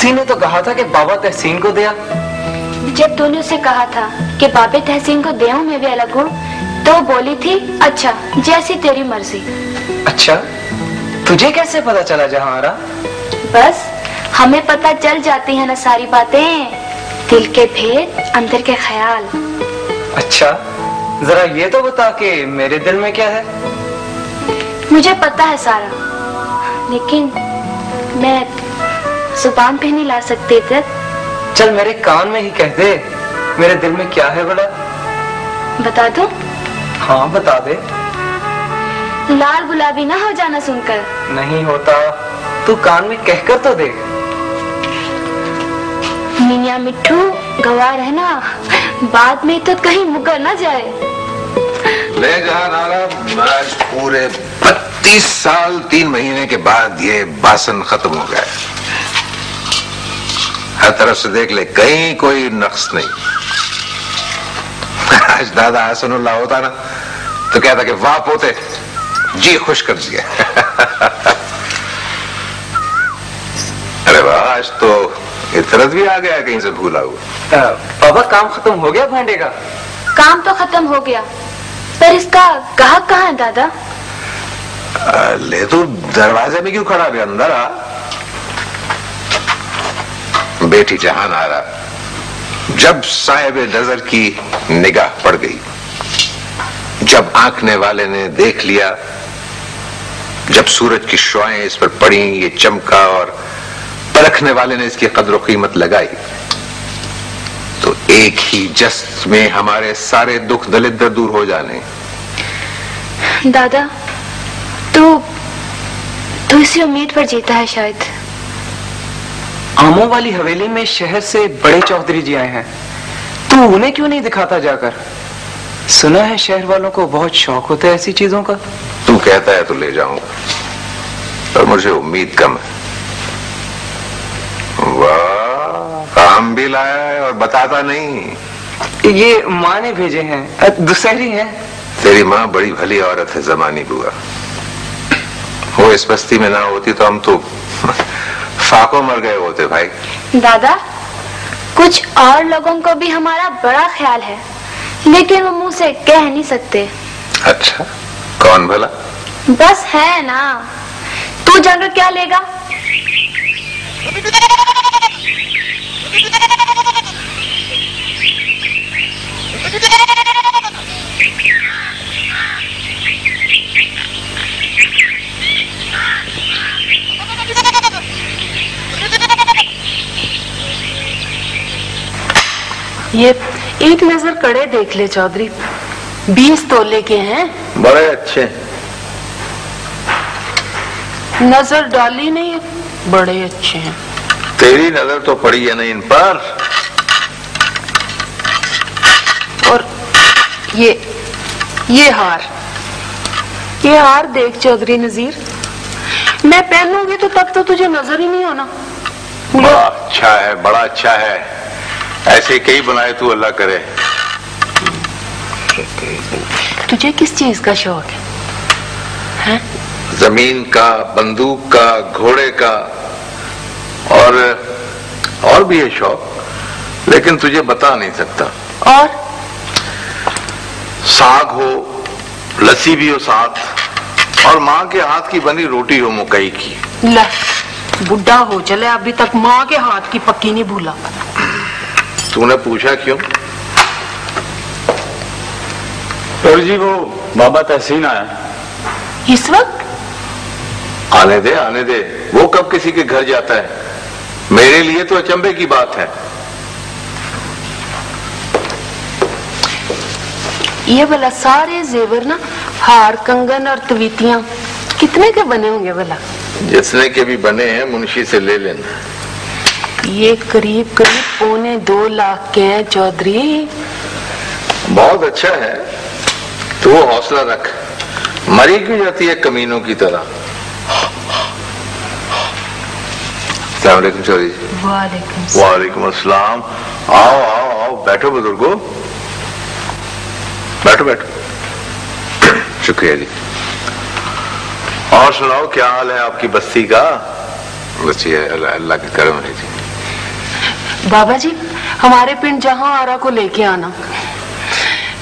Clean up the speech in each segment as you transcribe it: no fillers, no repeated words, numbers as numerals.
उसी ने तो कहा था कि बाबा तहसीन को दिया। जब तूने उसे कहा था कि बाबे तहसीन को दे मैं भी अलग हूँ, तो बोली थी अच्छा जैसी तेरी मर्जी। अच्छा, तुझे कैसे पता चला जहांरा? बस हमें पता चल जाती है ना सारी बातें, दिल के भेद, अंदर के ख्याल। अच्छा, जरा ये तो बता कि मेरे दिल में क्या है। मुझे पता है सारा, लेकिन मैं जुबान पे नहीं ला सकती। चल मेरे कान में ही कह दे, मेरे दिल में क्या है भला। बता दूं? हाँ बता दे। लाल गुलाबी ना हो जाना सुनकर। नहीं होता, तू कान में कहकर तो देख। मियां मिट्ठू गवाह रहना, बाद में तो कहीं मुकर ना जाए। ले जहांरा, आज पूरे 32 साल 3 महीने के बाद ये बासन खत्म हो गया। हर तरफ से देख ले, कहीं कोई नक्स नहीं। आज दादा हसनुल्लाह होता ना तो कहता कि वाह पोते, जी खुश कर दिया। अरे वाह, आज तो इतरत भी आ गया कहीं से भूला हुआ। बाबा काम खत्म हो गया भांडे का? काम तो खत्म हो गया, पर इसका गाहक कहाँ है दादा? ले तू दरवाजे में क्यों खड़ा है, अंदर आ। बेटी जहांरा, जब साहिब नजर की निगाह पड़ गई, जब आंकने वाले ने देख लिया, जब सूरज की शुआएं इस पर पड़ी, ये चमका और परखने वाले ने इसकी कद्र कीमत लगाई, तो एक ही जस्त में हमारे सारे दुख दलिद्र दूर हो जाने। दादा, तू इसी उम्मीद पर जीता है शायद। आमों वाली हवेली में शहर से बड़े चौधरी जी आए हैं, तू उन्हें क्यों नहीं दिखाता जाकर? सुना है शहर वालों को बहुत शौक होता है ऐसी चीजों का। तू कहता है तो ले जाऊंगा, पर मुझे उम्मीद कम है। वाह, काम भी लाया है और बताता नहीं। ये माँ ने भेजे हैं, दुसहरी हैं। तेरी माँ बड़ी भली औरत है जमानी बुआ, वो इस बस्ती में ना होती तो हम तो फाको मर गए होते भाई। दादा, कुछ और लोगों को भी हमारा बड़ा ख्याल है, लेकिन वो मुंह से कह नहीं सकते। अच्छा, कौन भला? बस है ना, तू जानकर क्या लेगा? ये एक नजर कड़े देख ले चौधरी, 20 तोले के हैं। बड़े अच्छे। नजर डाली नहीं, बड़े अच्छे हैं। तेरी नजर तो पड़ी है ना इन पर। और ये हार देख चौधरी नजीर, मैं पहनूंगी तो तब तो तुझे नजर ही नहीं होना। बड़ा अच्छा है, बड़ा अच्छा है, ऐसे कई बनाए तू अल्लाह करे। तुझे किस चीज का शौक है? जमीन का, बंदूक का, घोड़े का, और भी है शौक, लेकिन तुझे बता नहीं सकता। और साग हो, लस्सी भी हो साथ, और माँ के हाथ की बनी रोटी हो मकई की। ला, बुढ़ा हो चले अभी तक माँ के हाथ की पक्की नहीं भूला। तूने पूछा क्यों? और जी वो बाबा तहसीन आया इस वक्त? आने दे, आने दे, वो कब किसी के घर जाता है? मेरे लिए तो अचंभे की बात है। ये भला सारे जेवर ना, हार, कंगन और तवीतियां कितने के बने होंगे भला? जितने के भी बने हैं मुंशी से ले लेना। ये करीब 2.25 लाख के हैं चौधरी। बहुत अच्छा है, तो वो हौसला रख, मरी क्यों जाती है कमीनों की तरह। अस्सलाम वालेकुम चौधरी जी। वालेकुम अस्सलाम। आओ आओ आओ, बैठो बुजुर्गो, बैठो बैठो। शुक्रिया जी। और सुनाओ, क्या हाल है आपकी बस्ती का? बच्ची है, अल्लाह का करम है जी। बाबा जी, हमारे पिंड जहाँ आरा को लेके आना,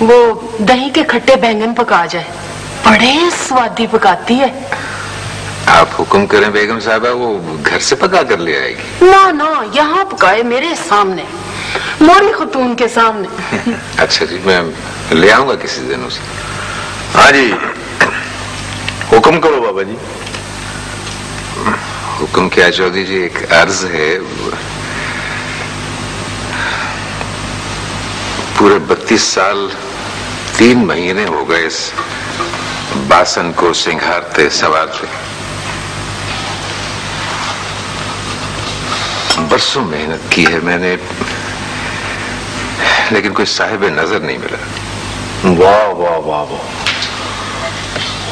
वो दही के खट्टे बैंगन पका जाए, बड़े स्वादी पकाती है। आप हुक्म करें बेगम साहबा, वो घर से पका कर ले आएगी। ना ना, यहाँ पकाए मेरे सामने, मोरी खतून के सामने। अच्छा जी, मैं ले आऊंगा किसी दिन उसे। हाँ जी, हुक्म करो बाबा जी। हुक्म क्या चौधरी जी, एक अर्ज है। पूरे 32 साल 3 महीने हो गए इस बासन को सिंगारते संवारते। बरसों मेहनत की है मैंने, लेकिन कोई साहिब नजर नहीं मिला। वाह वाह वाह वाह,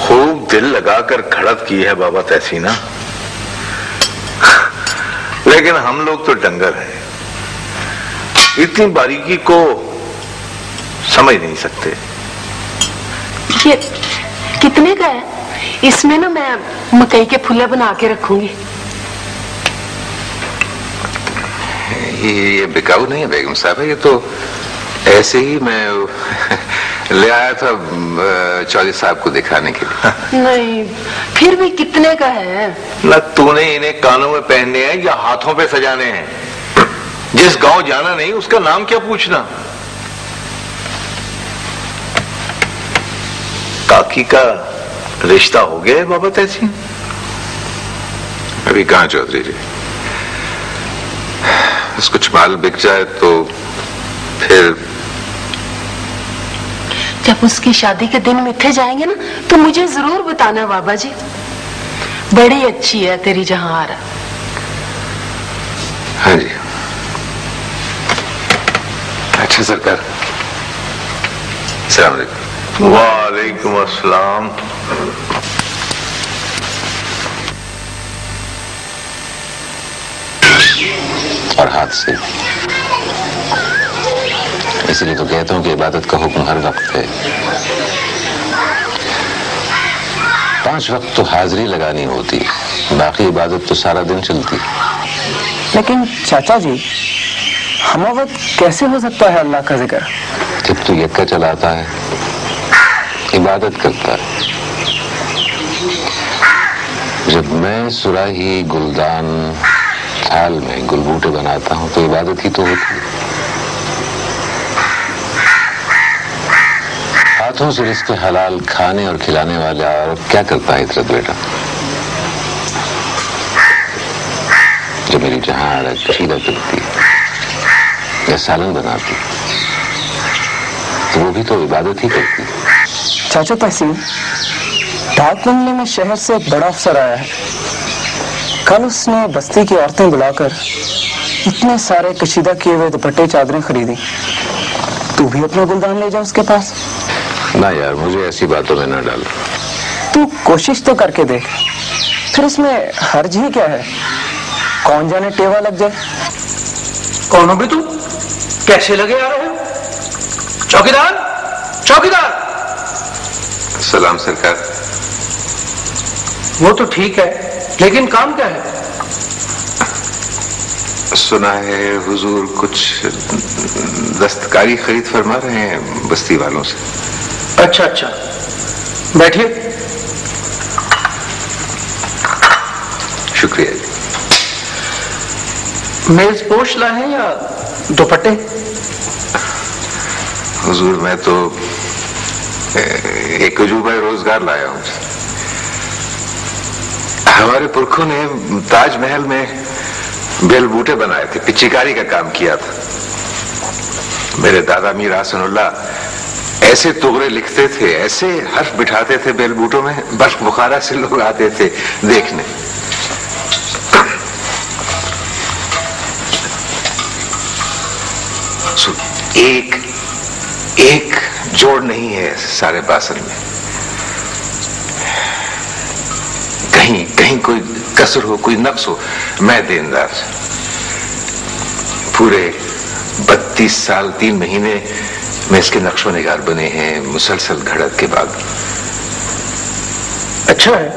खूब दिल लगाकर खड़त की है बाबा तहसीना। लेकिन हम लोग तो डंगर हैं, इतनी बारीकी को समझ नहीं सकते। ये कितने का है? इसमें ना मैं मकई के फुल्ले बना के रखूंगी। ये बिकाऊ नहीं है बेगम साहब, ये तो ऐसे ही मैं ले आया था चौधरी साहब को दिखाने के लिए। नहीं, फिर भी कितने का है? न तूने इन्हें कानों में पहनने हैं या हाथों पे सजाने हैं? जिस गांव जाना नहीं उसका नाम क्या पूछना। काकी का रिश्ता हो गया है बाबा तहसीन? अभी कहाँ चौधरी जी, बस कुछ माल बिक जाए तो फिर। जब उसकी शादी के दिन मिठे जाएंगे ना, तो मुझे जरूर बताना बाबा जी। बड़ी अच्छी है तेरी जहां आरा। हाँ जी। अच्छा सरकार, अस्सलाम वालेकुम। वालेकुम अस्सलाम। और हाथ से, इसलिए तो कहता हूं कि इबादत का हुक्म हर वक्त है। 5 वक्त तो हाजिरी लगानी होती, बाकी इबादत तो सारा दिन चलती। लेकिन चाचा जी, हम वक्त कैसे हो सकता है अल्लाह का जिक्र? जब तू यक्का चलाता है, इबादत करता है। जब मैं सुराही गुलदान थाल में गुलबूटे बनाता हूं तो इबादत ही तो होती है। हाथों से रिज़्क़ हलाल खाने और खिलाने वाला और क्या करता है इतरत बेटा? जब मेरी जहां आरा कशीदा करती है या सालन बनाती है, तो वो भी तो इबादत ही करती है। चाचा तहसीन, डाक बंगले में शहर से एक बड़ा अफसर आया है। कल उसने बस्ती की औरतें बुलाकर इतने सारे कशीदा किए हुए दुपट्टे चादरें खरीदी। तू भी अपना गुलदान ले जा उसके पास। ना यार, मुझे ऐसी बातों में ना डाल। तू कोशिश तो करके देख, फिर इसमें हर्ज ही क्या है? कौन जाने टेवा लग जाए। कौन हो बे तू? कैसे लगे आ रहे हो? चौकीदार, चौकीदार। सलाम सरकार। वो तो ठीक है, लेकिन काम क्या है? सुना है हुजूर कुछ दस्तकारी खरीद फरमा रहे हैं बस्ती वालों से। अच्छा अच्छा, बैठिए। शुक्रिया जी। मेज पोश लाए हैं या दुपट्टे? हुजूर, मैं तो एक अजूबा रोजगार लाया हूं। हमारे पुरखों ने ताजमहल में बेल बूटे बनाए थे, पिच्चीकारी का काम किया था। मेरे दादा मीर हसनुल्लाह ऐसे तुगरे लिखते थे, ऐसे हर्फ बिठाते थे बेल बूटों में, बर्फ बुखारा से लोग आते थे देखने। एक जोड़ नहीं है सारे बासन में। कहीं कहीं कोई कसर हो, कोई नक्स हो, मैं देनदार। पूरे 32 साल 3 महीने में इसके नक्शो निगार बने हैं, मुसलसल घड़त के बाद। अच्छा है।